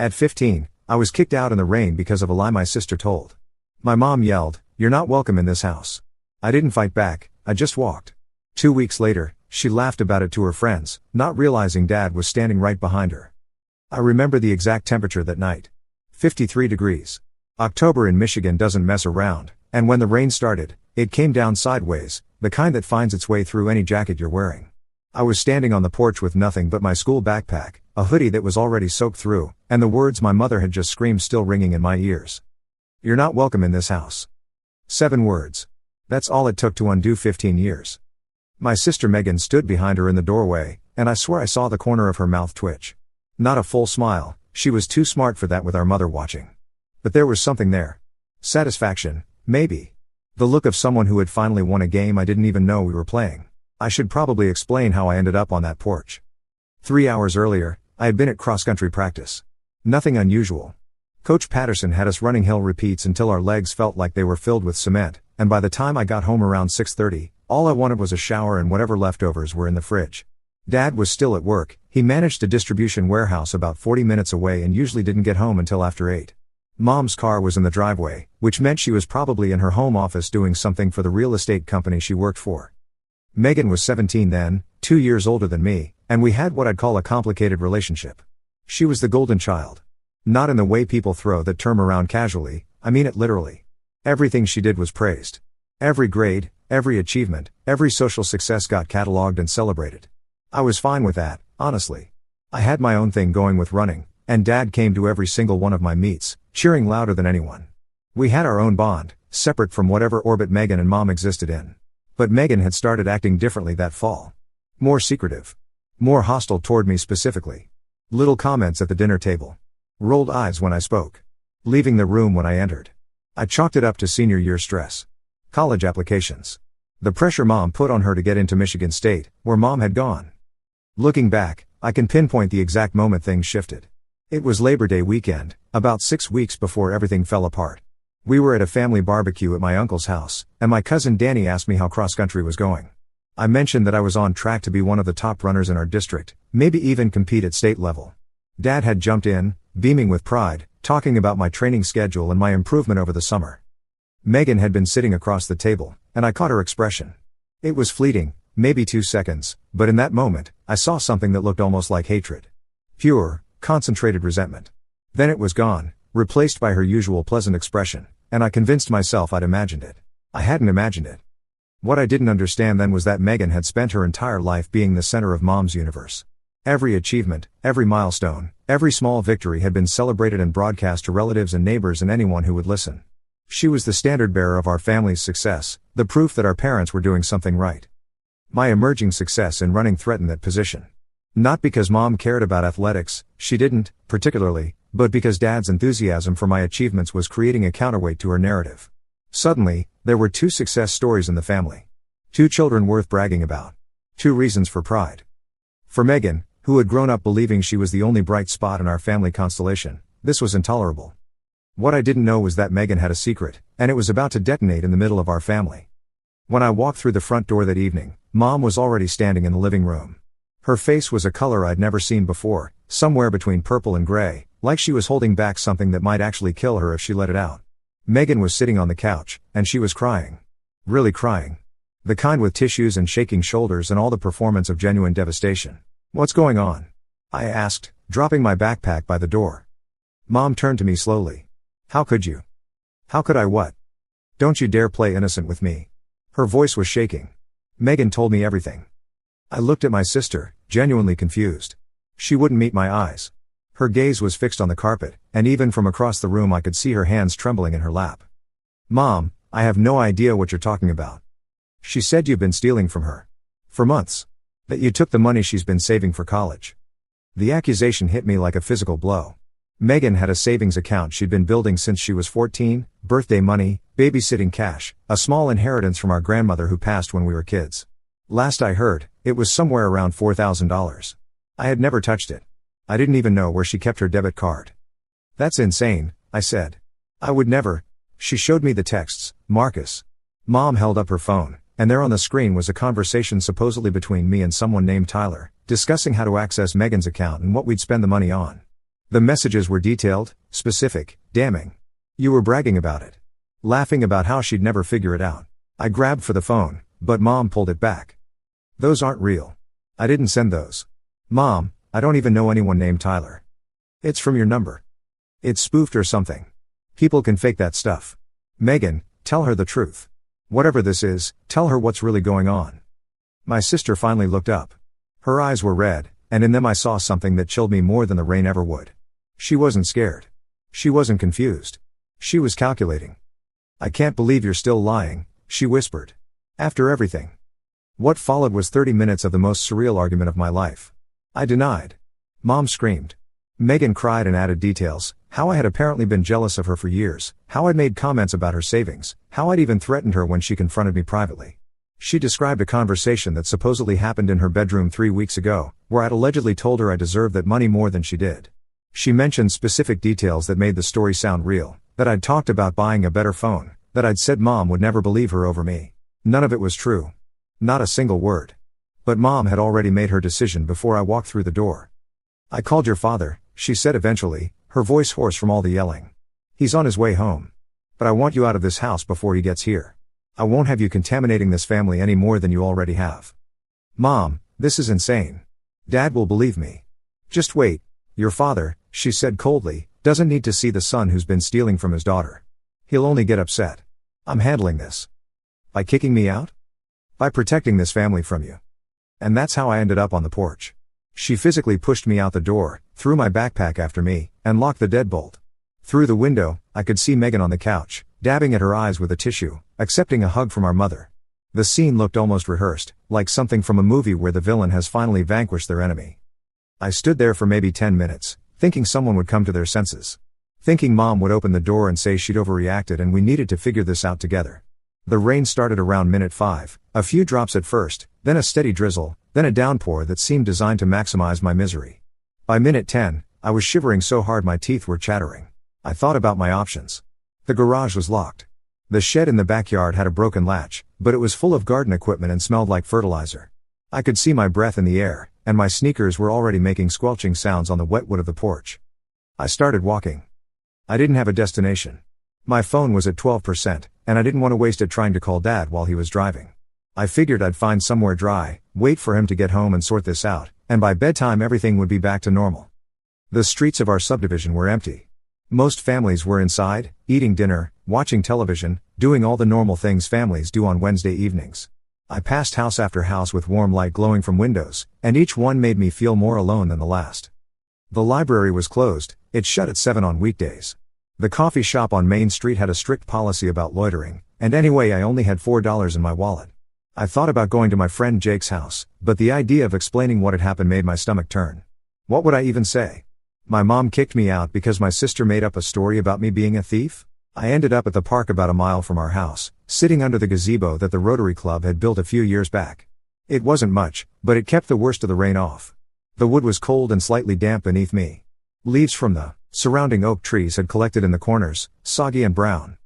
At 15, I was kicked out in the rain because of a lie my sister told. My mom yelled, "You're not welcome in this house." I didn't fight back, I just walked. 2 weeks later, she laughed about it to her friends, not realizing Dad was standing right behind her. I remember the exact temperature that night. 53 degrees. October in Michigan doesn't mess around, and when the rain started, it came down sideways, the kind that finds its way through any jacket you're wearing. I was standing on the porch with nothing but my school backpack, a hoodie that was already soaked through, and the words my mother had just screamed still ringing in my ears. "You're not welcome in this house." 7 words. That's all it took to undo 15 years. My sister Megan stood behind her in the doorway, and I swear I saw the corner of her mouth twitch. Not a full smile, she was too smart for that with our mother watching. But there was something there. Satisfaction, maybe. The look of someone who had finally won a game I didn't even know we were playing. I should probably explain how I ended up on that porch. 3 hours earlier, I had been at cross-country practice. Nothing unusual. Coach Patterson had us running hill repeats until our legs felt like they were filled with cement, and by the time I got home around 6:30, all I wanted was a shower and whatever leftovers were in the fridge. Dad was still at work, he managed a distribution warehouse about 40 minutes away and usually didn't get home until after 8. Mom's car was in the driveway, which meant she was probably in her home office doing something for the real estate company she worked for. Megan was 17 then, 2 years older than me, and we had what I'd call a complicated relationship. She was the golden child. Not in the way people throw that term around casually, I mean it literally. Everything she did was praised. Every grade, every achievement, every social success got cataloged and celebrated. I was fine with that, honestly. I had my own thing going with running, and Dad came to every single one of my meets, cheering louder than anyone. We had our own bond, separate from whatever orbit Megan and Mom existed in. But Megan had started acting differently that fall. More secretive. More hostile toward me specifically. Little comments at the dinner table. Rolled eyes when I spoke. Leaving the room when I entered. I chalked it up to senior year stress. College applications. The pressure Mom put on her to get into Michigan State, where Mom had gone. Looking back, I can pinpoint the exact moment things shifted. It was Labor Day weekend, about 6 weeks before everything fell apart. We were at a family barbecue at my uncle's house, and my cousin Danny asked me how cross-country was going. I mentioned that I was on track to be one of the top runners in our district, maybe even compete at state level. Dad had jumped in, beaming with pride, talking about my training schedule and my improvement over the summer. Megan had been sitting across the table, and I caught her expression. It was fleeting, maybe 2 seconds, but in that moment, I saw something that looked almost like hatred. Pure, concentrated resentment. Then it was gone, replaced by her usual pleasant expression, and I convinced myself I'd imagined it. I hadn't imagined it. What I didn't understand then was that Megan had spent her entire life being the center of Mom's universe. Every achievement, every milestone, every small victory had been celebrated and broadcast to relatives and neighbors and anyone who would listen. She was the standard bearer of our family's success, the proof that our parents were doing something right. My emerging success in running threatened that position. Not because Mom cared about athletics, she didn't, particularly, but because Dad's enthusiasm for my achievements was creating a counterweight to her narrative. Suddenly, there were 2 success stories in the family. 2 children worth bragging about. 2 reasons for pride. For Megan, who had grown up believing she was the only bright spot in our family constellation, this was intolerable. What I didn't know was that Megan had a secret, and it was about to detonate in the middle of our family. When I walked through the front door that evening, Mom was already standing in the living room. Her face was a color I'd never seen before, somewhere between purple and gray, like she was holding back something that might actually kill her if she let it out. Megan was sitting on the couch, and she was crying. Really crying. The kind with tissues and shaking shoulders and all the performance of genuine devastation. "What's going on?" I asked, dropping my backpack by the door. Mom turned to me slowly. "How could you?" "How could I what?" "Don't you dare play innocent with me." Her voice was shaking. Megan told me everything. I looked at my sister, genuinely confused. She wouldn't meet my eyes. Her gaze was fixed on the carpet, and even from across the room I could see her hands trembling in her lap. "Mom, I have no idea what you're talking about." "She said you've been stealing from her. For months. That you took the money she's been saving for college." The accusation hit me like a physical blow. Megan had a savings account she'd been building since she was 14, birthday money, babysitting cash, a small inheritance from our grandmother who passed when we were kids. Last I heard, it was somewhere around $4,000. I had never touched it. I didn't even know where she kept her debit card. "That's insane," I said. "I would never." She showed me the texts. "Marcus." Mom held up her phone, and there on the screen was a conversation supposedly between me and someone named Tyler, discussing how to access Megan's account and what we'd spend the money on. The messages were detailed, specific, damning. You were bragging about it. Laughing about how she'd never figure it out. I grabbed for the phone, but Mom pulled it back. Those aren't real. I didn't send those. Mom, I don't even know anyone named Tyler. It's from your number. It's spoofed or something. People can fake that stuff. Megan, tell her the truth. Whatever this is, tell her what's really going on. My sister finally looked up. Her eyes were red, and in them I saw something that chilled me more than the rain ever would. She wasn't scared. She wasn't confused. She was calculating. I can't believe you're still lying, she whispered. After everything. What followed was 30 minutes of the most surreal argument of my life. I denied. Mom screamed. Megan cried and added details, how I had apparently been jealous of her for years, how I'd made comments about her savings, how I'd even threatened her when she confronted me privately. She described a conversation that supposedly happened in her bedroom 3 weeks ago, where I'd allegedly told her I deserved that money more than she did. She mentioned specific details that made the story sound real, that I'd talked about buying a better phone, that I'd said Mom would never believe her over me. None of it was true. Not a single word. But Mom had already made her decision before I walked through the door. I called your father, she said eventually, her voice hoarse from all the yelling. He's on his way home. But I want you out of this house before he gets here. I won't have you contaminating this family any more than you already have. Mom, this is insane. Dad will believe me. Just wait. Your father, she said coldly, doesn't need to see the son who's been stealing from his daughter. He'll only get upset. I'm handling this. By kicking me out? By protecting this family from you. And that's how I ended up on the porch. She physically pushed me out the door, threw my backpack after me, and locked the deadbolt. Through the window, I could see Megan on the couch, dabbing at her eyes with a tissue, accepting a hug from our mother. The scene looked almost rehearsed, like something from a movie where the villain has finally vanquished their enemy. I stood there for maybe 10 minutes, thinking someone would come to their senses. Thinking Mom would open the door and say she'd overreacted and we needed to figure this out together. The rain started around minute 5, a few drops at first, then a steady drizzle, then a downpour that seemed designed to maximize my misery. By minute 10, I was shivering so hard my teeth were chattering. I thought about my options. The garage was locked. The shed in the backyard had a broken latch, but it was full of garden equipment and smelled like fertilizer. I could see my breath in the air, and my sneakers were already making squelching sounds on the wet wood of the porch. I started walking. I didn't have a destination. My phone was at 12%, and I didn't want to waste it trying to call Dad while he was driving. I figured I'd find somewhere dry, wait for him to get home and sort this out, and by bedtime everything would be back to normal. The streets of our subdivision were empty. Most families were inside, eating dinner, watching television, doing all the normal things families do on Wednesday evenings. I passed house after house with warm light glowing from windows, and each one made me feel more alone than the last. The library was closed, it shut at 7 on weekdays. The coffee shop on Main Street had a strict policy about loitering, and anyway I only had $4 in my wallet. I thought about going to my friend Jake's house, but the idea of explaining what had happened made my stomach turn. What would I even say? My mom kicked me out because my sister made up a story about me being a thief? I ended up at the park about a mile from our house, sitting under the gazebo that the Rotary Club had built a few years back. It wasn't much, but it kept the worst of the rain off. The wood was cold and slightly damp beneath me. Leaves from the surrounding oak trees had collected in the corners, soggy and brown.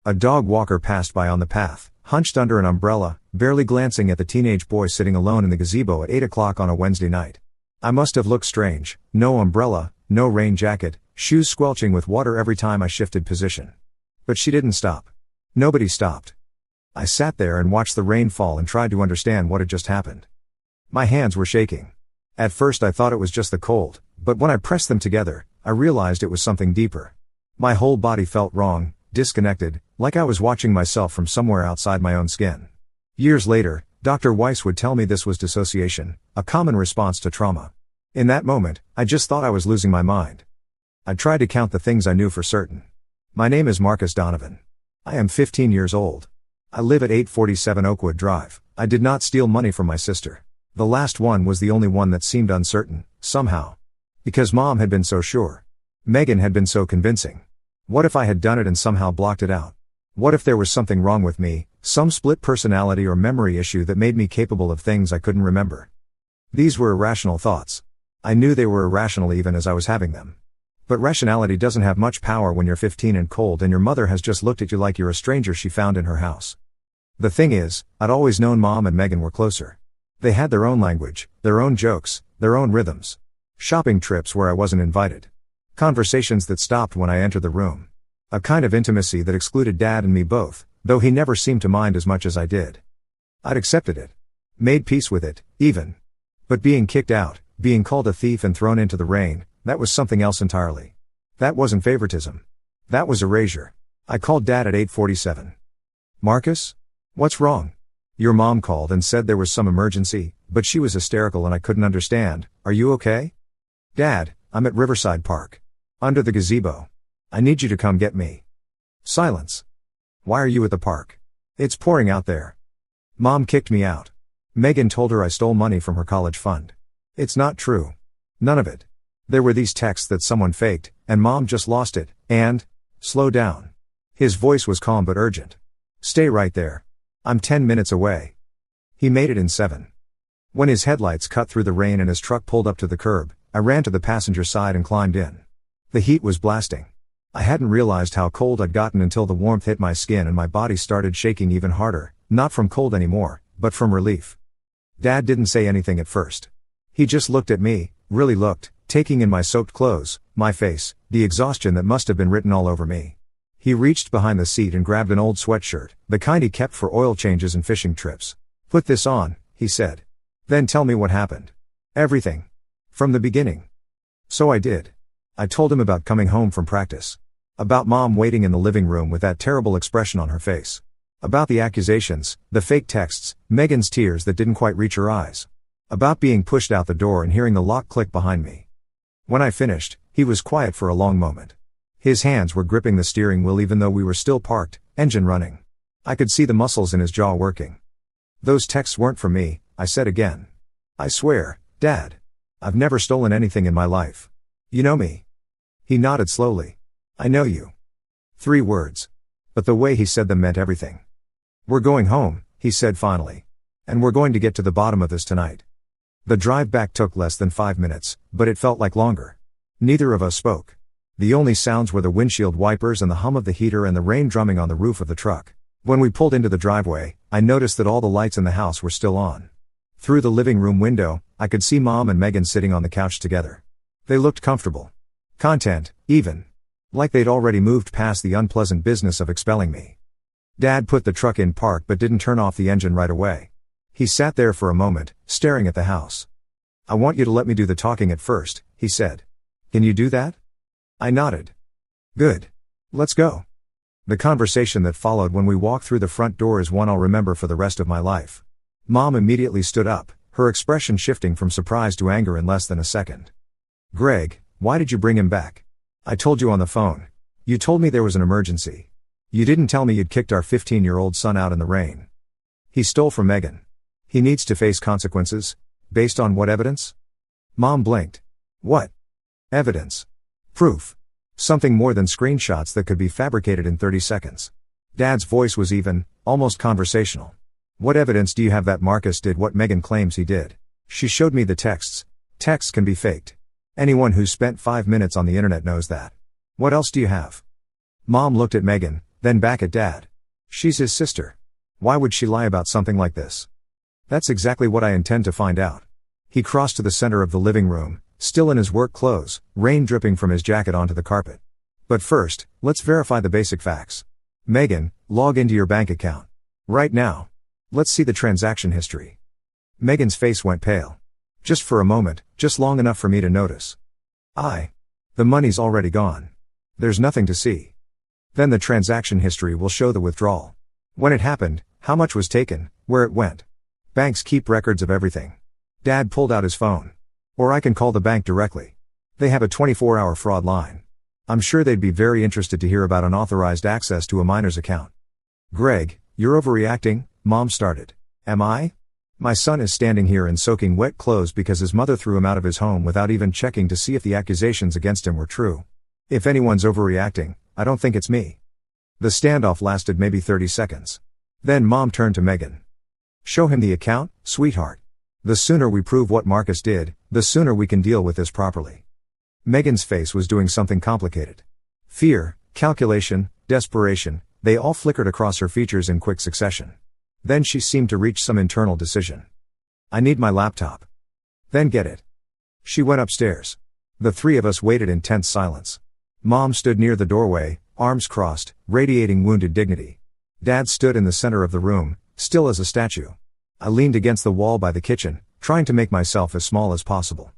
A dog walker passed by on the path, hunched under an umbrella, barely glancing at the teenage boy sitting alone in the gazebo at 8 o'clock on a Wednesday night. I must have looked strange, no umbrella, no rain jacket, shoes squelching with water every time I shifted position. But she didn't stop. Nobody stopped. I sat there and watched the rain fall and tried to understand what had just happened. My hands were shaking. At first I thought it was just the cold, but when I pressed them together, I realized it was something deeper. My whole body felt wrong, disconnected, like I was watching myself from somewhere outside my own skin. Years later, Dr. Weiss would tell me this was dissociation, a common response to trauma. In that moment, I just thought I was losing my mind. I tried to count the things I knew for certain. My name is Marcus Donovan. I am 15 years old. I live at 847 Oakwood Drive. I did not steal money from my sister. The last one was the only one that seemed uncertain, somehow. Because Mom had been so sure. Megan had been so convincing. What if I had done it and somehow blocked it out? What if there was something wrong with me, some split personality or memory issue that made me capable of things I couldn't remember? These were irrational thoughts. I knew they were irrational even as I was having them. But rationality doesn't have much power when you're 15 and cold and your mother has just looked at you like you're a stranger she found in her house. The thing is, I'd always known Mom and Megan were closer. They had their own language, their own jokes, their own rhythms. Shopping trips where I wasn't invited. Conversations that stopped when I entered the room. A kind of intimacy that excluded Dad and me both, though he never seemed to mind as much as I did. I'd accepted it. Made peace with it, even. But being kicked out, being called a thief and thrown into the rain, that was something else entirely. That wasn't favoritism. That was erasure. I called Dad at 8:47. Marcus? What's wrong? Your mom called and said there was some emergency, but she was hysterical and I couldn't understand. Are you okay? Dad, I'm at Riverside Park. Under the gazebo. I need you to come get me. Silence. Why are you at the park? It's pouring out there. Mom kicked me out. Megan told her I stole money from her college fund. It's not true. None of it. There were these texts that someone faked, and Mom just lost it, and... Slow down. His voice was calm but urgent. Stay right there. I'm 10 minutes away. He made it in 7. When his headlights cut through the rain and his truck pulled up to the curb, I ran to the passenger side and climbed in. The heat was blasting. I hadn't realized how cold I'd gotten until the warmth hit my skin and my body started shaking even harder, not from cold anymore, but from relief. Dad didn't say anything at first. He just looked at me, really looked, taking in my soaked clothes, my face, the exhaustion that must have been written all over me. He reached behind the seat and grabbed an old sweatshirt, the kind he kept for oil changes and fishing trips. Put this on, he said. Then tell me what happened. Everything. From the beginning. So I did. I told him about coming home from practice. About Mom waiting in the living room with that terrible expression on her face. About the accusations, the fake texts, Megan's tears that didn't quite reach her eyes. About being pushed out the door and hearing the lock click behind me. When I finished, he was quiet for a long moment. His hands were gripping the steering wheel even though we were still parked, engine running. I could see the muscles in his jaw working. Those texts weren't from me, I said again. I swear, Dad. I've never stolen anything in my life. You know me. He nodded slowly. I know you. 3 words. But the way he said them meant everything. We're going home, he said finally. And we're going to get to the bottom of this tonight. The drive back took less than 5 minutes, but it felt like longer. Neither of us spoke. The only sounds were the windshield wipers and the hum of the heater and the rain drumming on the roof of the truck. When we pulled into the driveway, I noticed that all the lights in the house were still on. Through the living room window, I could see Mom and Megan sitting on the couch together. They looked comfortable. Content, even. Like they'd already moved past the unpleasant business of expelling me. Dad put the truck in park but didn't turn off the engine right away. He sat there for a moment, staring at the house. I want you to let me do the talking at first, he said. Can you do that? I nodded. Good. Let's go. The conversation that followed when we walked through the front door is one I'll remember for the rest of my life. Mom immediately stood up, her expression shifting from surprise to anger in less than a second. Greg, why did you bring him back? I told you on the phone. You told me there was an emergency. You didn't tell me you'd kicked our 15-year-old son out in the rain. He stole from Megan. He needs to face consequences. Based on what evidence? Mom blinked. What? Evidence. Proof. Something more than screenshots that could be fabricated in 30 seconds. Dad's voice was even, almost conversational. What evidence do you have that Marcus did what Megan claims he did? She showed me the texts. Texts can be faked. Anyone who's spent 5 minutes on the internet knows that. What else do you have? Mom looked at Megan, then back at Dad. She's his sister. Why would she lie about something like this? That's exactly what I intend to find out. He crossed to the center of the living room, still in his work clothes, rain dripping from his jacket onto the carpet. But first, let's verify the basic facts. Megan, log into your bank account. Right now. Let's see the transaction history. Megan's face went pale. Just for a moment, just long enough for me to notice. The money's already gone. There's nothing to see. Then the transaction history will show the withdrawal. When it happened, how much was taken, where it went. Banks keep records of everything. Dad pulled out his phone. Or I can call the bank directly. They have a 24-hour fraud line. I'm sure they'd be very interested to hear about unauthorized access to a minor's account. Greg, you're overreacting, Mom started. Am I? My son is standing here in soaking wet clothes because his mother threw him out of his home without even checking to see if the accusations against him were true. If anyone's overreacting, I don't think it's me. The standoff lasted maybe 30 seconds. Then Mom turned to Megan. Show him the account, sweetheart. The sooner we prove what Marcus did, the sooner we can deal with this properly. Megan's face was doing something complicated. Fear, calculation, desperation, they all flickered across her features in quick succession. Then she seemed to reach some internal decision. I need my laptop. Then get it. She went upstairs. The three of us waited in tense silence. Mom stood near the doorway, arms crossed, radiating wounded dignity. Dad stood in the center of the room, still as a statue. I leaned against the wall by the kitchen, trying to make myself as small as possible.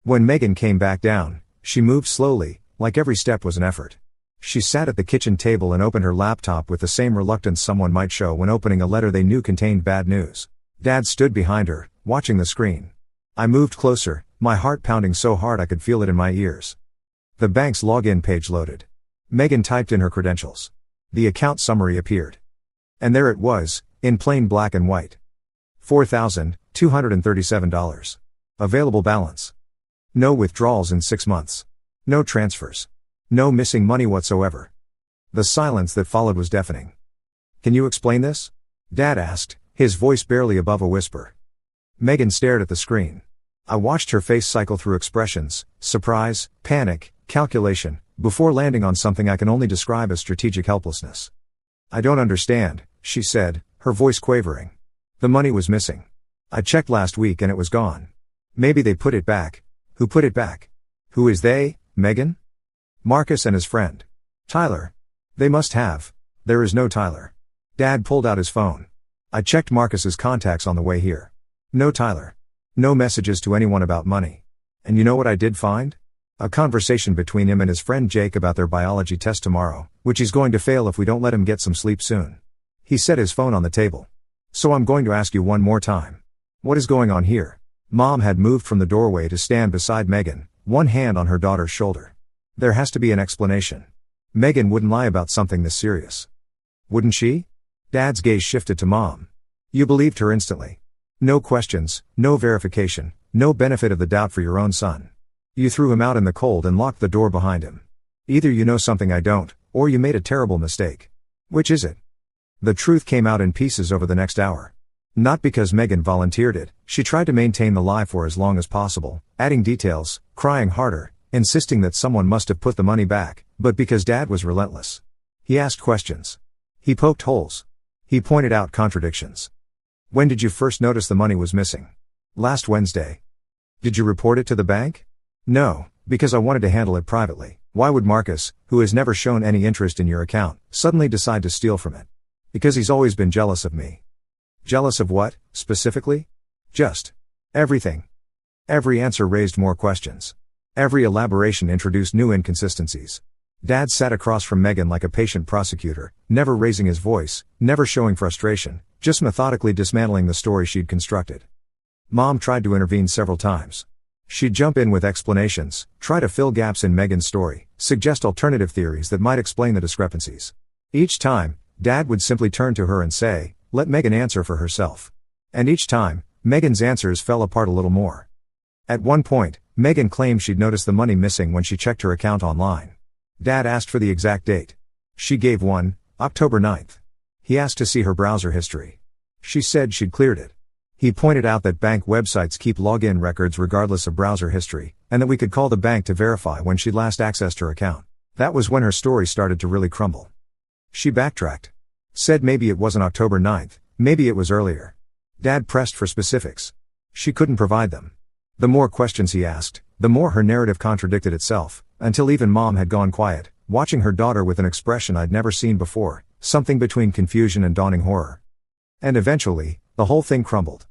When Megan came back down, she moved slowly, like every step was an effort. She sat at the kitchen table and opened her laptop with the same reluctance someone might show when opening a letter they knew contained bad news. Dad stood behind her, watching the screen. I moved closer, my heart pounding so hard I could feel it in my ears. The bank's login page loaded. Megan typed in her credentials. The account summary appeared. And there it was, in plain black and white. $4,237. Available balance. No withdrawals in 6 months. No transfers. No missing money whatsoever. The silence that followed was deafening. Can you explain this? Dad asked, his voice barely above a whisper. Megan stared at the screen. I watched her face cycle through expressions, surprise, panic, calculation, before landing on something I can only describe as strategic helplessness. I don't understand, she said, her voice quavering. The money was missing. I checked last week and it was gone. Maybe they put it back. Who put it back? Who is they, Megan? Marcus and his friend. Tyler. They must have. There is no Tyler. Dad pulled out his phone. I checked Marcus's contacts on the way here. No Tyler. No messages to anyone about money. And you know what I did find? A conversation between him and his friend Jake about their biology test tomorrow, which he's going to fail if we don't let him get some sleep soon. He set his phone on the table. So I'm going to ask you one more time. What is going on here? Mom had moved from the doorway to stand beside Megan, one hand on her daughter's shoulder. There has to be an explanation. Megan wouldn't lie about something this serious. Wouldn't she? Dad's gaze shifted to Mom. You believed her instantly. No questions, no verification, no benefit of the doubt for your own son. You threw him out in the cold and locked the door behind him. Either you know something I don't, or you made a terrible mistake. Which is it? The truth came out in pieces over the next hour. Not because Megan volunteered it, she tried to maintain the lie for as long as possible, adding details, crying harder, insisting that someone must have put the money back, but because Dad was relentless. He asked questions. He poked holes. He pointed out contradictions. When did you first notice the money was missing? Last Wednesday. Did you report it to the bank? No, because I wanted to handle it privately. Why would Marcus, who has never shown any interest in your account, suddenly decide to steal from it? Because he's always been jealous of me. Jealous of what, specifically? Just everything. Every answer raised more questions. Every elaboration introduced new inconsistencies. Dad sat across from Megan like a patient prosecutor, never raising his voice, never showing frustration, just methodically dismantling the story she'd constructed. Mom tried to intervene several times. She'd jump in with explanations, try to fill gaps in Megan's story, suggest alternative theories that might explain the discrepancies. Each time, Dad would simply turn to her and say, "Let Megan answer for herself." And each time, Megan's answers fell apart a little more. At one point, Megan claimed she'd noticed the money missing when she checked her account online. Dad asked for the exact date. She gave one, October 9th. He asked to see her browser history. She said she'd cleared it. He pointed out that bank websites keep login records regardless of browser history, and that we could call the bank to verify when she'd last accessed her account. That was when her story started to really crumble. She backtracked. Said maybe it wasn't October 9th, maybe it was earlier. Dad pressed for specifics. She couldn't provide them. The more questions he asked, the more her narrative contradicted itself, until even Mom had gone quiet, watching her daughter with an expression I'd never seen before, something between confusion and dawning horror. And eventually, the whole thing crumbled.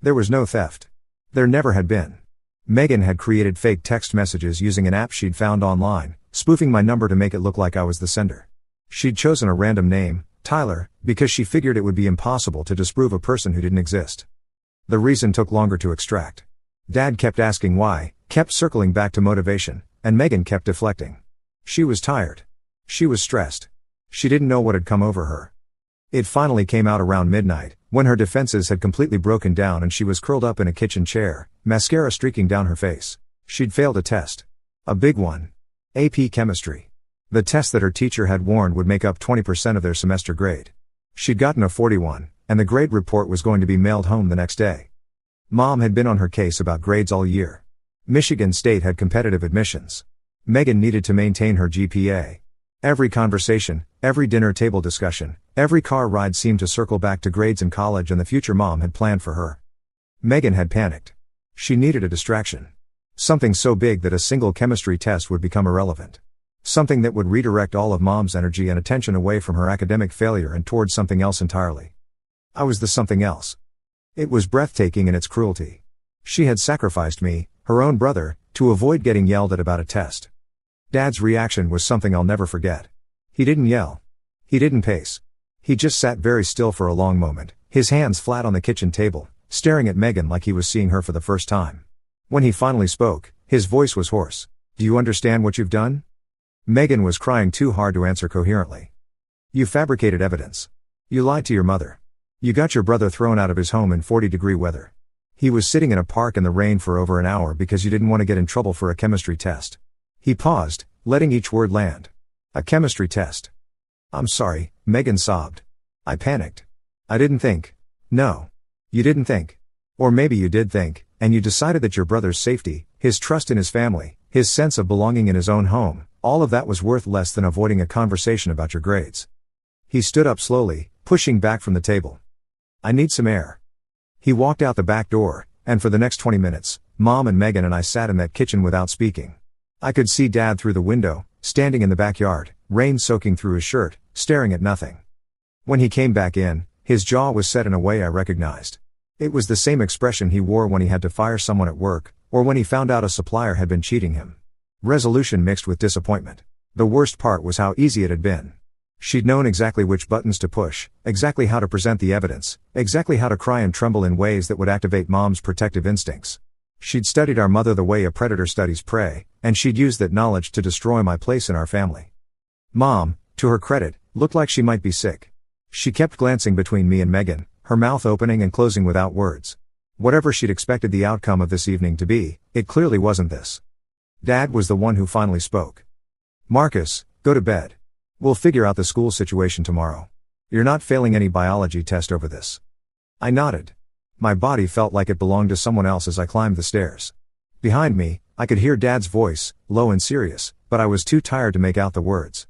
There was no theft. There never had been. Megan had created fake text messages using an app she'd found online, spoofing my number to make it look like I was the sender. She'd chosen a random name, Tyler, because she figured it would be impossible to disprove a person who didn't exist. The reason took longer to extract. Dad kept asking why, kept circling back to motivation, and Megan kept deflecting. She was tired. She was stressed. She didn't know what had come over her. It finally came out around midnight, when her defenses had completely broken down and she was curled up in a kitchen chair, mascara streaking down her face. She'd failed a test. A big one. AP Chemistry. The test that her teacher had warned would make up 20% of their semester grade. She'd gotten a 41, and the grade report was going to be mailed home the next day. Mom had been on her case about grades all year. Michigan State had competitive admissions. Megan needed to maintain her GPA. Every conversation, every dinner table discussion, every car ride seemed to circle back to grades in college and the future Mom had planned for her. Megan had panicked. She needed a distraction. Something so big that a single chemistry test would become irrelevant. Something that would redirect all of Mom's energy and attention away from her academic failure and towards something else entirely. I was the something else. It was breathtaking in its cruelty. She had sacrificed me, her own brother, to avoid getting yelled at about a test. Dad's reaction was something I'll never forget. He didn't yell. He didn't pace. He just sat very still for a long moment, his hands flat on the kitchen table, staring at Megan like he was seeing her for the first time. When he finally spoke, his voice was hoarse. "Do you understand what you've done?" Megan was crying too hard to answer coherently. "You fabricated evidence. You lied to your mother. You got your brother thrown out of his home in 40-degree weather. He was sitting in a park in the rain for over an hour because you didn't want to get in trouble for a chemistry test." He paused, letting each word land. "A chemistry test." "I'm sorry," Megan sobbed. "I panicked. I didn't think." "No. You didn't think. Or maybe you did think, and you decided that your brother's safety, his trust in his family, his sense of belonging in his own home, all of that was worth less than avoiding a conversation about your grades." He stood up slowly, pushing back from the table. "I need some air." He walked out the back door, and for the next 20 minutes, Mom and Megan and I sat in that kitchen without speaking. I could see Dad through the window, standing in the backyard, rain soaking through his shirt, staring at nothing. When he came back in, his jaw was set in a way I recognized. It was the same expression he wore when he had to fire someone at work, or when he found out a supplier had been cheating him. Resolution mixed with disappointment. The worst part was how easy it had been. She'd known exactly which buttons to push, exactly how to present the evidence, exactly how to cry and tremble in ways that would activate Mom's protective instincts. She'd studied our mother the way a predator studies prey, and she'd used that knowledge to destroy my place in our family. Mom, to her credit, looked like she might be sick. She kept glancing between me and Megan, her mouth opening and closing without words. Whatever she'd expected the outcome of this evening to be, it clearly wasn't this. Dad was the one who finally spoke. "Marcus, go to bed. We'll figure out the school situation tomorrow. You're not failing any biology test over this." I nodded. My body felt like it belonged to someone else as I climbed the stairs. Behind me, I could hear Dad's voice, low and serious, but I was too tired to make out the words.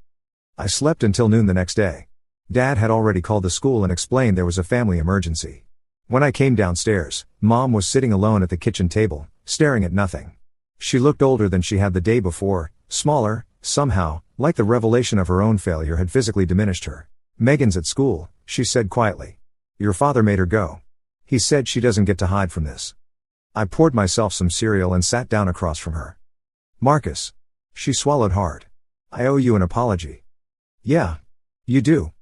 I slept until noon the next day. Dad had already called the school and explained there was a family emergency. When I came downstairs, Mom was sitting alone at the kitchen table, staring at nothing. She looked older than she had the day before, smaller, somehow, like the revelation of her own failure had physically diminished her. "Megan's at school," she said quietly. "Your father made her go. He said she doesn't get to hide from this." I poured myself some cereal and sat down across from her. "Marcus." She swallowed hard. "I owe you an apology." "Yeah. You do."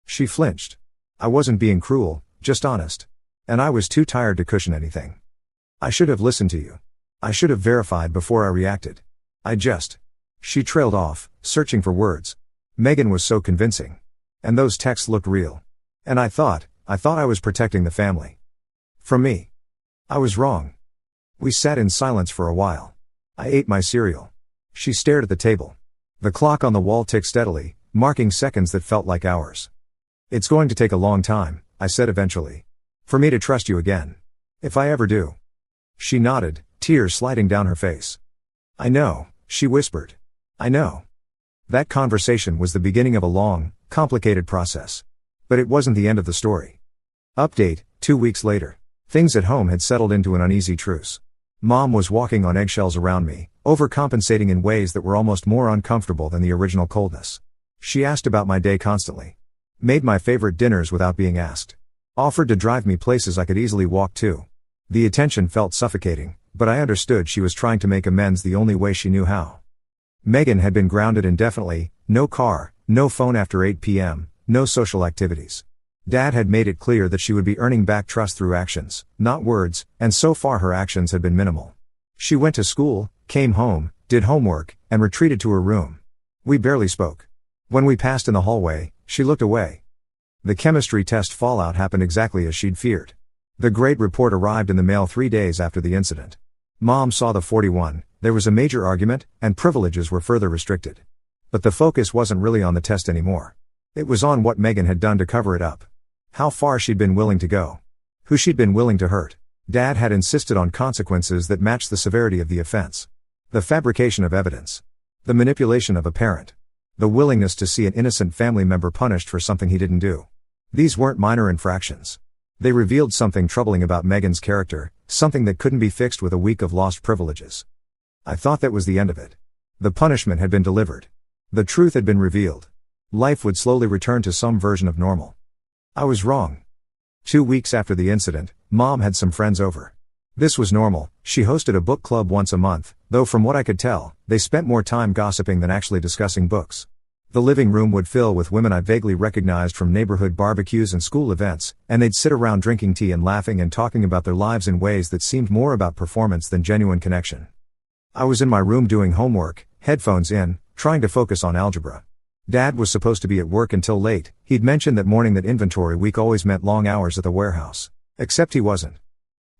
She flinched. I wasn't being cruel, just honest. And I was too tired to cushion anything. "I should have listened to you. I should have verified before I reacted. She trailed off, searching for words. Megan was so convincing. And those texts looked real. And I thought I was protecting the family. From me. I was wrong. We sat in silence for a while. I ate my cereal. She stared at the table. The clock on the wall ticked steadily, marking seconds that felt like hours. "It's going to take a long time," I said eventually. "For me to trust you again. If I ever do." She nodded, tears sliding down her face. "I know," she whispered. "I know." That conversation was the beginning of a long, complicated process. But it wasn't the end of the story. Update, 2 weeks later. Things at home had settled into an uneasy truce. Mom was walking on eggshells around me, overcompensating in ways that were almost more uncomfortable than the original coldness. She asked about my day constantly. Made my favorite dinners without being asked. Offered to drive me places I could easily walk to. The attention felt suffocating, but I understood she was trying to make amends the only way she knew how. Megan had been grounded indefinitely, no car, no phone after 8 p.m., no social activities. Dad had made it clear that she would be earning back trust through actions, not words, and so far her actions had been minimal. She went to school, came home, did homework, and retreated to her room. We barely spoke. When we passed in the hallway, she looked away. The chemistry test fallout happened exactly as she'd feared. The grade report arrived in the mail 3 days after the incident. Mom saw the 41, there was a major argument, and privileges were further restricted. But the focus wasn't really on the test anymore. It was on what Megan had done to cover it up. How far she'd been willing to go. Who she'd been willing to hurt. Dad had insisted on consequences that matched the severity of the offense. The fabrication of evidence. The manipulation of a parent. The willingness to see an innocent family member punished for something he didn't do. These weren't minor infractions. They revealed something troubling about Megan's character, something that couldn't be fixed with a week of lost privileges. I thought that was the end of it. The punishment had been delivered. The truth had been revealed. Life would slowly return to some version of normal. I was wrong. 2 weeks after the incident, Mom had some friends over. This was normal. She hosted a book club once a month, though from what I could tell, they spent more time gossiping than actually discussing books. The living room would fill with women I vaguely recognized from neighborhood barbecues and school events, and they'd sit around drinking tea and laughing and talking about their lives in ways that seemed more about performance than genuine connection. I was in my room doing homework, headphones in, trying to focus on algebra. Dad was supposed to be at work until late. He'd mentioned that morning that inventory week always meant long hours at the warehouse. Except he wasn't.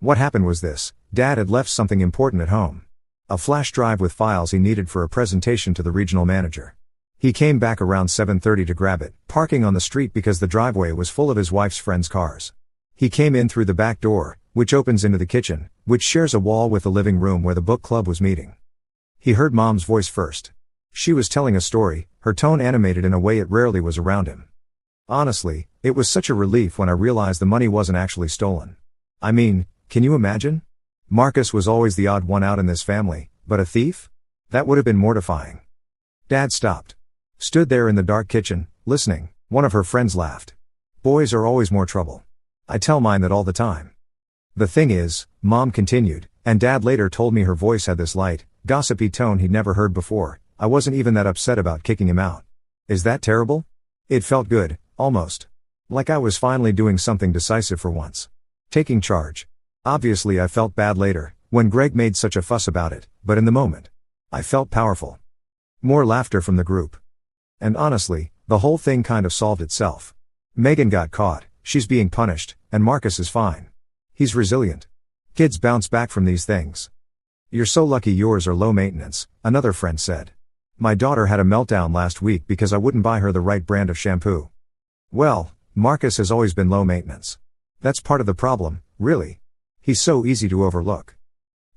What happened was this: Dad had left something important at home. A flash drive with files he needed for a presentation to the regional manager. He came back around 7:30 to grab it, parking on the street because the driveway was full of his wife's friends' cars. He came in through the back door, which opens into the kitchen, which shares a wall with the living room where the book club was meeting. He heard Mom's voice first. She was telling a story, her tone animated in a way it rarely was around him. Honestly, it was such a relief when I realized the money wasn't actually stolen. I mean, can you imagine? Marcus was always the odd one out in this family, but a thief? That would have been mortifying. Dad stopped. Stood there in the dark kitchen, listening. One of her friends laughed. Boys are always more trouble. I tell mine that all the time. The thing is, Mom continued, and Dad later told me her voice had this light, gossipy tone he'd never heard before. I wasn't even that upset about kicking him out. Is that terrible? It felt good, almost. Like I was finally doing something decisive for once. Taking charge. Obviously I felt bad later, when Greg made such a fuss about it, but in the moment, I felt powerful. More laughter from the group. And honestly, the whole thing kind of solved itself. Megan got caught, she's being punished, and Marcus is fine. He's resilient. Kids bounce back from these things. You're so lucky yours are low maintenance, another friend said. My daughter had a meltdown last week because I wouldn't buy her the right brand of shampoo. Well, Marcus has always been low maintenance. That's part of the problem, really. He's so easy to overlook.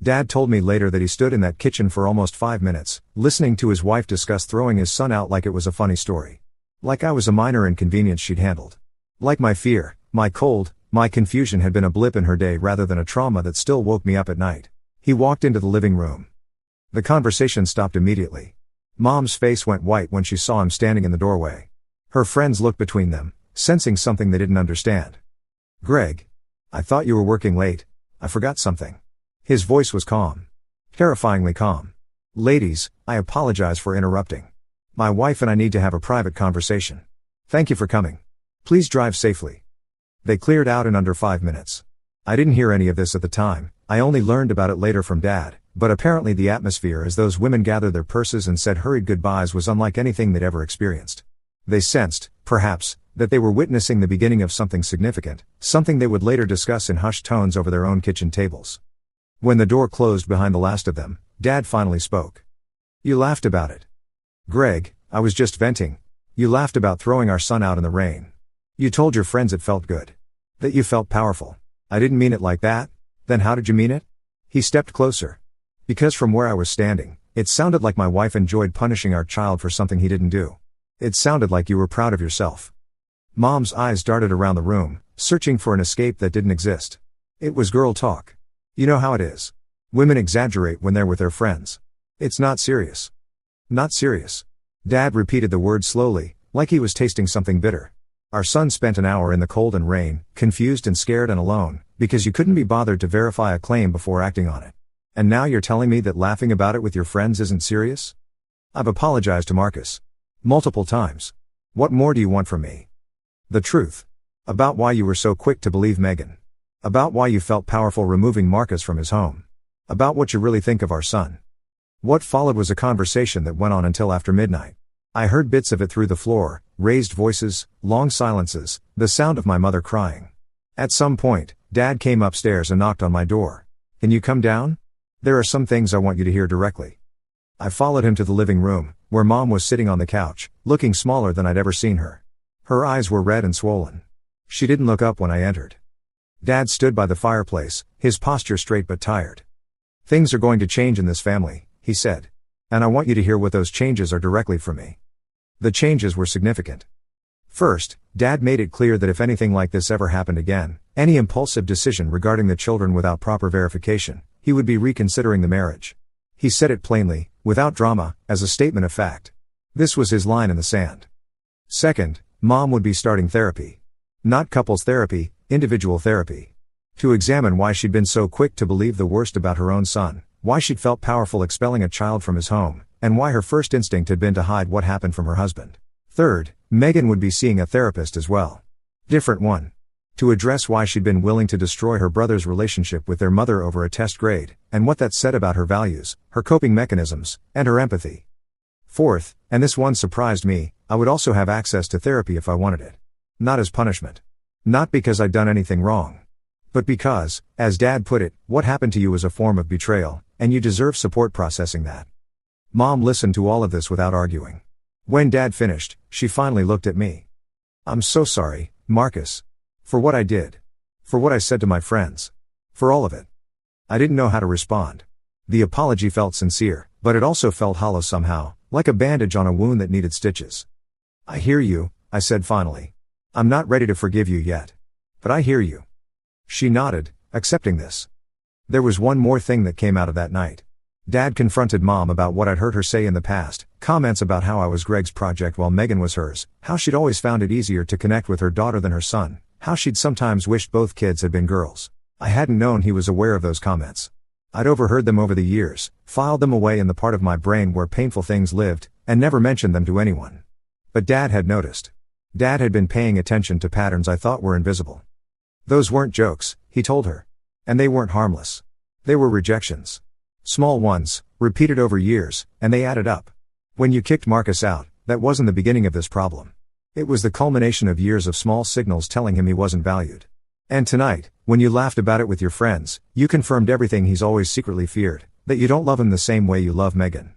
Dad told me later that he stood in that kitchen for almost 5 minutes, listening to his wife discuss throwing his son out like it was a funny story. Like I was a minor inconvenience she'd handled. Like my fear, my cold, my confusion had been a blip in her day rather than a trauma that still woke me up at night. He walked into the living room. The conversation stopped immediately. Mom's face went white when she saw him standing in the doorway. Her friends looked between them, sensing something they didn't understand. Greg. I thought you were working late. I forgot something. His voice was calm. Terrifyingly calm. Ladies, I apologize for interrupting. My wife and I need to have a private conversation. Thank you for coming. Please drive safely. They cleared out in under 5 minutes. I didn't hear any of this at the time, I only learned about it later from Dad, but apparently the atmosphere as those women gathered their purses and said hurried goodbyes was unlike anything they'd ever experienced. They sensed, perhaps, that they were witnessing the beginning of something significant, something they would later discuss in hushed tones over their own kitchen tables. When the door closed behind the last of them, Dad finally spoke. You laughed about it. Greg, I was just venting. You laughed about throwing our son out in the rain. You told your friends it felt good. That you felt powerful. I didn't mean it like that. Then how did you mean it? He stepped closer. Because from where I was standing, it sounded like my wife enjoyed punishing our child for something he didn't do. It sounded like you were proud of yourself. Mom's eyes darted around the room, searching for an escape that didn't exist. It was girl talk. You know how it is. Women exaggerate when they're with their friends. It's not serious. Not serious. Dad repeated the word slowly, like he was tasting something bitter. Our son spent an hour in the cold and rain, confused and scared and alone, because you couldn't be bothered to verify a claim before acting on it. And now you're telling me that laughing about it with your friends isn't serious? I've apologized to Marcus. Multiple times. What more do you want from me? The truth. About why you were so quick to believe Megan. About why you felt powerful removing Marcus from his home. About what you really think of our son. What followed was a conversation that went on until after midnight. I heard bits of it through the floor, raised voices, long silences, the sound of my mother crying. At some point, Dad came upstairs and knocked on my door. Can you come down? There are some things I want you to hear directly. I followed him to the living room, where Mom was sitting on the couch, looking smaller than I'd ever seen her. Her eyes were red and swollen. She didn't look up when I entered. Dad stood by the fireplace, his posture straight but tired. Things are going to change in this family, he said. And I want you to hear what those changes are directly from me. The changes were significant. First, Dad made it clear that if anything like this ever happened again, any impulsive decision regarding the children without proper verification, he would be reconsidering the marriage. He said it plainly, without drama, as a statement of fact. This was his line in the sand. Second, Mom would be starting therapy. Not couples therapy, individual therapy. To examine why she'd been so quick to believe the worst about her own son, why she'd felt powerful expelling a child from his home, and why her first instinct had been to hide what happened from her husband. Third, Megan would be seeing a therapist as well. Different one. To address why she'd been willing to destroy her brother's relationship with their mother over a test grade, and what that said about her values, her coping mechanisms, and her empathy. Fourth, and this one surprised me, I would also have access to therapy if I wanted it. Not as punishment. Not because I'd done anything wrong. But because, as Dad put it, what happened to you was a form of betrayal, and you deserve support processing that. Mom listened to all of this without arguing. When Dad finished, she finally looked at me. I'm so sorry, Marcus. For what I did. For what I said to my friends. For all of it. I didn't know how to respond. The apology felt sincere, but it also felt hollow somehow, like a bandage on a wound that needed stitches. I hear you, I said finally. I'm not ready to forgive you yet. But I hear you. She nodded, accepting this. There was one more thing that came out of that night. Dad confronted Mom about what I'd heard her say in the past, comments about how I was Greg's project while Megan was hers, how she'd always found it easier to connect with her daughter than her son, how she'd sometimes wished both kids had been girls. I hadn't known he was aware of those comments. I'd overheard them over the years, filed them away in the part of my brain where painful things lived, and never mentioned them to anyone. But Dad had noticed. Dad had been paying attention to patterns I thought were invisible. Those weren't jokes, he told her. And they weren't harmless. They were rejections. Small ones, repeated over years, and they added up. When you kicked Marcus out, that wasn't the beginning of this problem. It was the culmination of years of small signals telling him he wasn't valued. And tonight, when you laughed about it with your friends, you confirmed everything he's always secretly feared, that you don't love him the same way you love Megan.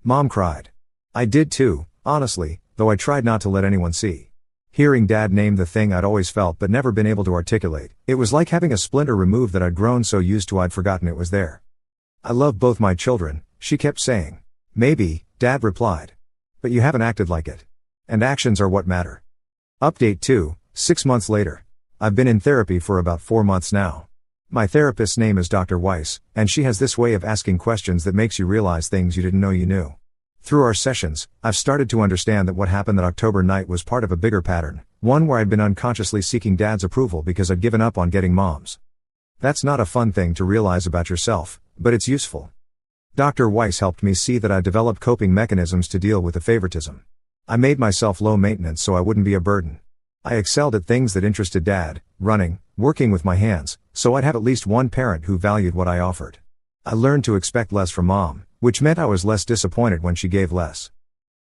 Mom cried. I did too, honestly, though I tried not to let anyone see. Hearing Dad name the thing I'd always felt but never been able to articulate, it was like having a splinter removed that I'd grown so used to I'd forgotten it was there. I love both my children, she kept saying. Maybe, Dad replied. But you haven't acted like it. And actions are what matter. Update 2, 6 months later. I've been in therapy for about 4 months now. My therapist's name is Dr. Weiss, and she has this way of asking questions that makes you realize things you didn't know you knew. Through our sessions, I've started to understand that what happened that October night was part of a bigger pattern, one where I'd been unconsciously seeking Dad's approval because I'd given up on getting Mom's. That's not a fun thing to realize about yourself, but it's useful. Dr. Weiss helped me see that I developed coping mechanisms to deal with the favoritism. I made myself low maintenance so I wouldn't be a burden. I excelled at things that interested Dad, running, working with my hands, so I'd have at least one parent who valued what I offered. I learned to expect less from Mom, which meant I was less disappointed when she gave less.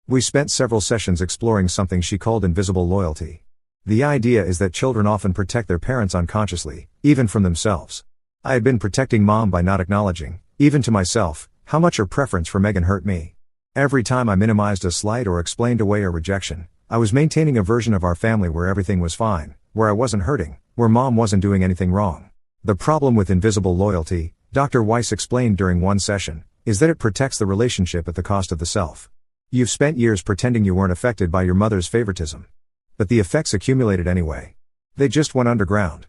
We spent several sessions exploring something she called invisible loyalty. The idea is that children often protect their parents unconsciously, even from themselves. I had been protecting Mom by not acknowledging, even to myself, how much her preference for Megan hurt me. Every time I minimized a slight or explained away a rejection, I was maintaining a version of our family where everything was fine, where I wasn't hurting, where Mom wasn't doing anything wrong. The problem with invisible loyalty, Dr. Weiss explained during one session, is that it protects the relationship at the cost of the self. You've spent years pretending you weren't affected by your mother's favoritism. But the effects accumulated anyway. They just went underground.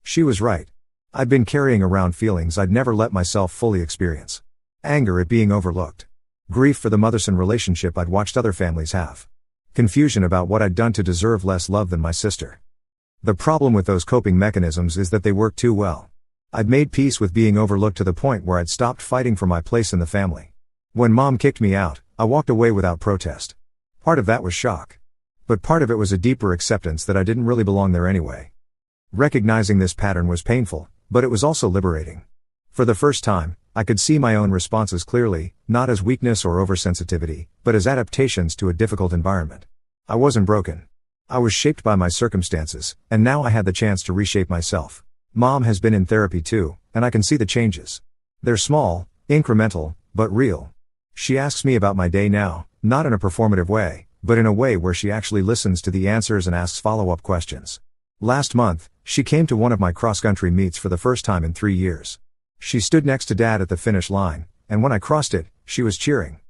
She was right. I'd been carrying around feelings I'd never let myself fully experience. Anger at being overlooked. Grief for the mother-son relationship I'd watched other families have. Confusion about what I'd done to deserve less love than my sister. The problem with those coping mechanisms is that they work too well. I'd made peace with being overlooked to the point where I'd stopped fighting for my place in the family. When Mom kicked me out, I walked away without protest. Part of that was shock. But part of it was a deeper acceptance that I didn't really belong there anyway. Recognizing this pattern was painful, but it was also liberating. For the first time, I could see my own responses clearly, not as weakness or oversensitivity, but as adaptations to a difficult environment. I wasn't broken. I was shaped by my circumstances, and now I had the chance to reshape myself. Mom has been in therapy too, and I can see the changes. They're small, incremental, but real. She asks me about my day now, not in a performative way, but in a way where she actually listens to the answers and asks follow-up questions. Last month, she came to one of my cross-country meets for the first time in 3 years. She stood next to Dad at the finish line, and when I crossed it, she was cheering.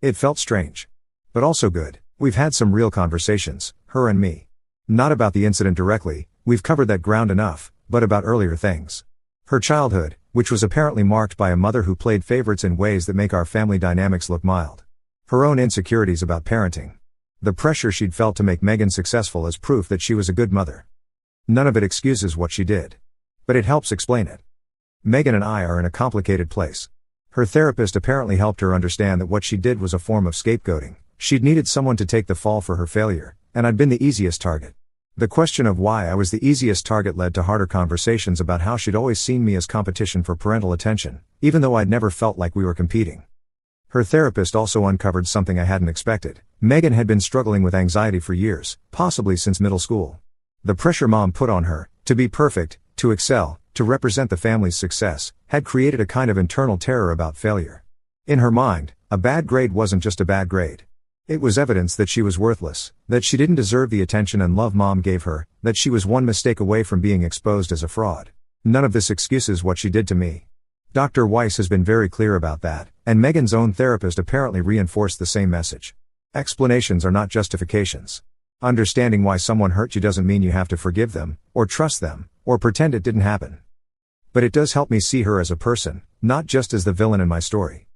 It felt strange. But also good. We've had some real conversations, her and me. Not about the incident directly, we've covered that ground enough, but about earlier things. Her childhood, which was apparently marked by a mother who played favorites in ways that make our family dynamics look mild. Her own insecurities about parenting. The pressure she'd felt to make Megan successful as proof that she was a good mother. None of it excuses what she did. But it helps explain it. Megan and I are in a complicated place. Her therapist apparently helped her understand that what she did was a form of scapegoating. She'd needed someone to take the fall for her failure, and I'd been the easiest target. The question of why I was the easiest target led to harder conversations about how she'd always seen me as competition for parental attention, even though I'd never felt like we were competing. Her therapist also uncovered something I hadn't expected. Megan had been struggling with anxiety for years, possibly since middle school. The pressure mom put on her, to be perfect, to excel, to represent the family's success, had created a kind of internal terror about failure. In her mind, a bad grade wasn't just a bad grade. It was evidence that she was worthless, that she didn't deserve the attention and love mom gave her, that she was one mistake away from being exposed as a fraud. None of this excuses what she did to me. Dr. Weiss has been very clear about that, and Megan's own therapist apparently reinforced the same message. Explanations are not justifications. Understanding why someone hurt you doesn't mean you have to forgive them, or trust them, or pretend it didn't happen. But it does help me see her as a person, not just as the villain in my story.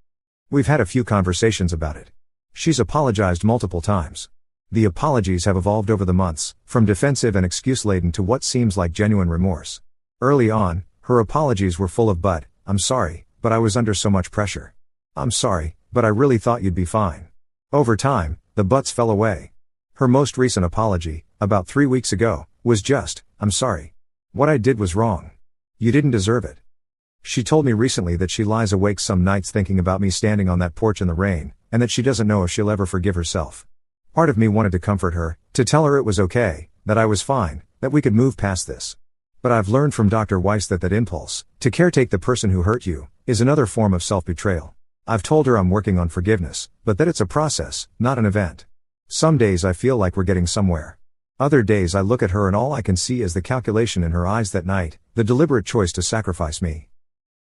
We've had a few conversations about it. She's apologized multiple times. The apologies have evolved over the months, from defensive and excuse-laden to what seems like genuine remorse. Early on, her apologies were full of "but, I'm sorry, but I was under so much pressure. I'm sorry, but I really thought you'd be fine." Over time, the buts fell away. Her most recent apology, about 3 weeks ago, was just, "I'm sorry. What I did was wrong. You didn't deserve it." She told me recently that she lies awake some nights thinking about me standing on that porch in the rain, and that she doesn't know if she'll ever forgive herself. Part of me wanted to comfort her, to tell her it was okay, that I was fine, that we could move past this. But I've learned from Dr. Weiss that impulse, to caretake the person who hurt you, is another form of self-betrayal. I've told her I'm working on forgiveness, but that it's a process, not an event. Some days I feel like we're getting somewhere. Other days I look at her and all I can see is the calculation in her eyes that night, the deliberate choice to sacrifice me.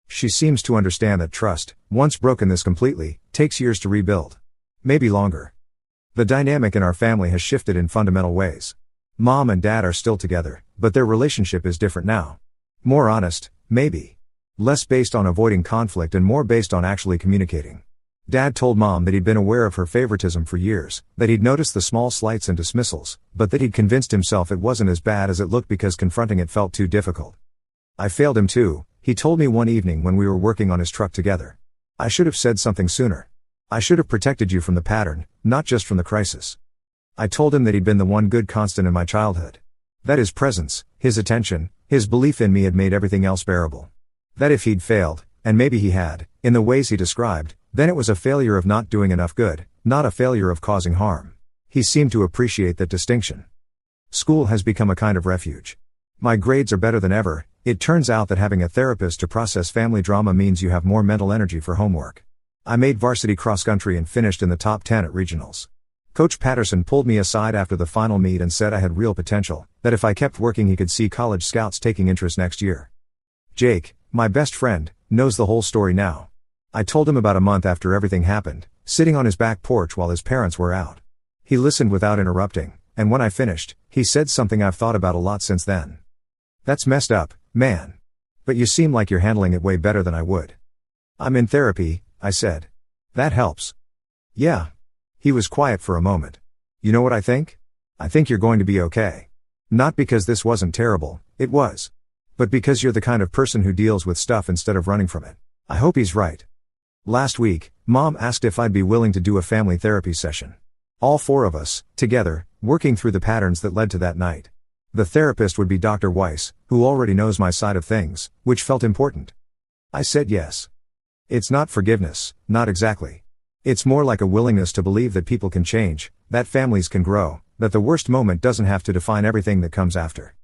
She seems to understand that trust, once broken this completely, takes years to rebuild. Maybe longer. The dynamic in our family has shifted in fundamental ways. Mom and Dad are still together, but their relationship is different now. More honest, maybe. Less based on avoiding conflict and more based on actually communicating. Dad told Mom that he'd been aware of her favoritism for years, that he'd noticed the small slights and dismissals, but that he'd convinced himself it wasn't as bad as it looked because confronting it felt too difficult. I failed him too, he told me one evening when we were working on his truck together. I should have said something sooner. I should have protected you from the pattern, not just from the crisis. I told him that he'd been the one good constant in my childhood. That his presence, his attention, his belief in me had made everything else bearable. That if he'd failed, and maybe he had, in the ways he described, then it was a failure of not doing enough good, not a failure of causing harm. He seemed to appreciate that distinction. School has become a kind of refuge. My grades are better than ever. It turns out that having a therapist to process family drama means you have more mental energy for homework. I made varsity cross-country and finished in the top 10 at regionals. Coach Patterson pulled me aside after the final meet and said I had real potential, that if I kept working he could see college scouts taking interest next year. Jake, my best friend, knows the whole story now. I told him about a month after everything happened, sitting on his back porch while his parents were out. He listened without interrupting, and when I finished, he said something I've thought about a lot since then. "That's messed up, man. But you seem like you're handling it way better than I would." "I'm in therapy," I said. "That helps." "Yeah." He was quiet for a moment. "You know what I think? I think you're going to be okay. Not because this wasn't terrible, it was. But because you're the kind of person who deals with stuff instead of running from it." I hope he's right. Last week, Mom asked if I'd be willing to do a family therapy session. All four of us, together, working through the patterns that led to that night. The therapist would be Dr. Weiss, who already knows my side of things, which felt important. I said yes. It's not forgiveness, not exactly. It's more like a willingness to believe that people can change, that families can grow, that the worst moment doesn't have to define everything that comes after.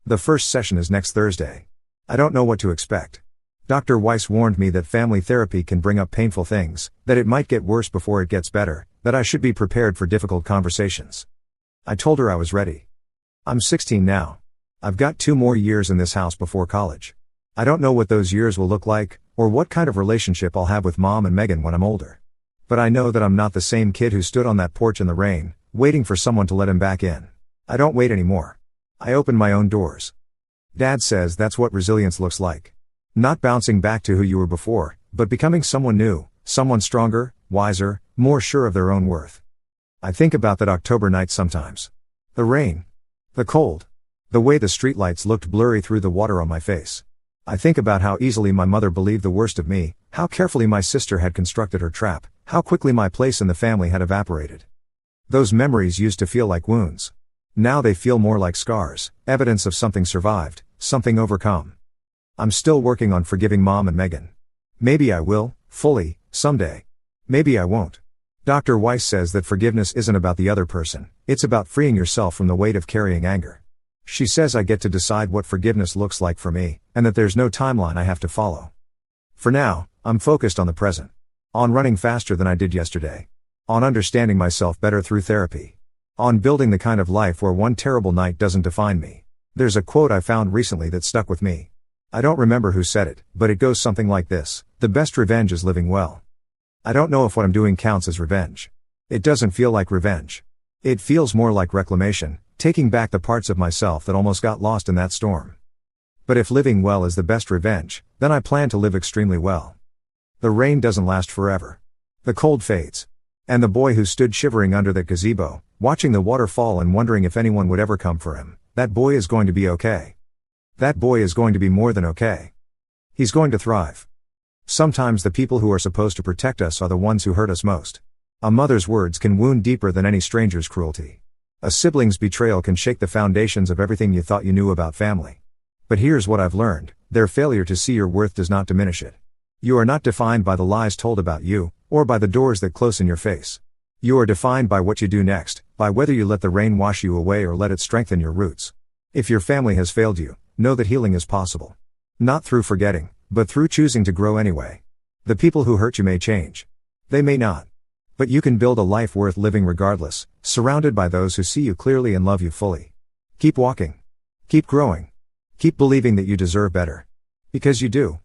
The first session is next Thursday. I don't know what to expect. Dr. Weiss warned me that family therapy can bring up painful things, that it might get worse before it gets better, that I should be prepared for difficult conversations. I told her I was ready. I'm 16 now. I've got 2 more years in this house before college. I don't know what those years will look like, or what kind of relationship I'll have with Mom and Megan when I'm older. But I know that I'm not the same kid who stood on that porch in the rain, waiting for someone to let him back in. I don't wait anymore. I open my own doors. Dad says that's what resilience looks like. Not bouncing back to who you were before, but becoming someone new, someone stronger, wiser, more sure of their own worth. I think about that October night sometimes. The rain. The cold. The way the streetlights looked blurry through the water on my face. I think about how easily my mother believed the worst of me, how carefully my sister had constructed her trap, how quickly my place in the family had evaporated. Those memories used to feel like wounds. Now they feel more like scars, evidence of something survived, something overcome. I'm still working on forgiving Mom and Megan. Maybe I will, fully, someday. Maybe I won't. Dr. Weiss says that forgiveness isn't about the other person, it's about freeing yourself from the weight of carrying anger. She says I get to decide what forgiveness looks like for me, and that there's no timeline I have to follow. For now, I'm focused on the present. On running faster than I did yesterday. On understanding myself better through therapy. On building the kind of life where one terrible night doesn't define me. There's a quote I found recently that stuck with me. I don't remember who said it, but it goes something like this: the best revenge is living well. I don't know if what I'm doing counts as revenge. It doesn't feel like revenge. It feels more like reclamation, taking back the parts of myself that almost got lost in that storm. But if living well is the best revenge, then I plan to live extremely well. The rain doesn't last forever. The cold fades. And the boy who stood shivering under the gazebo, watching the water fall and wondering if anyone would ever come for him, that boy is going to be okay. That boy is going to be more than okay. He's going to thrive. Sometimes the people who are supposed to protect us are the ones who hurt us most. A mother's words can wound deeper than any stranger's cruelty. A sibling's betrayal can shake the foundations of everything you thought you knew about family. But here's what I've learned: their failure to see your worth does not diminish it. You are not defined by the lies told about you, or by the doors that close in your face. You are defined by what you do next, by whether you let the rain wash you away or let it strengthen your roots. If your family has failed you, know that healing is possible. Not through forgetting, but through choosing to grow anyway. The people who hurt you may change. They may not. But you can build a life worth living regardless, surrounded by those who see you clearly and love you fully. Keep walking. Keep growing. Keep believing that you deserve better. Because you do.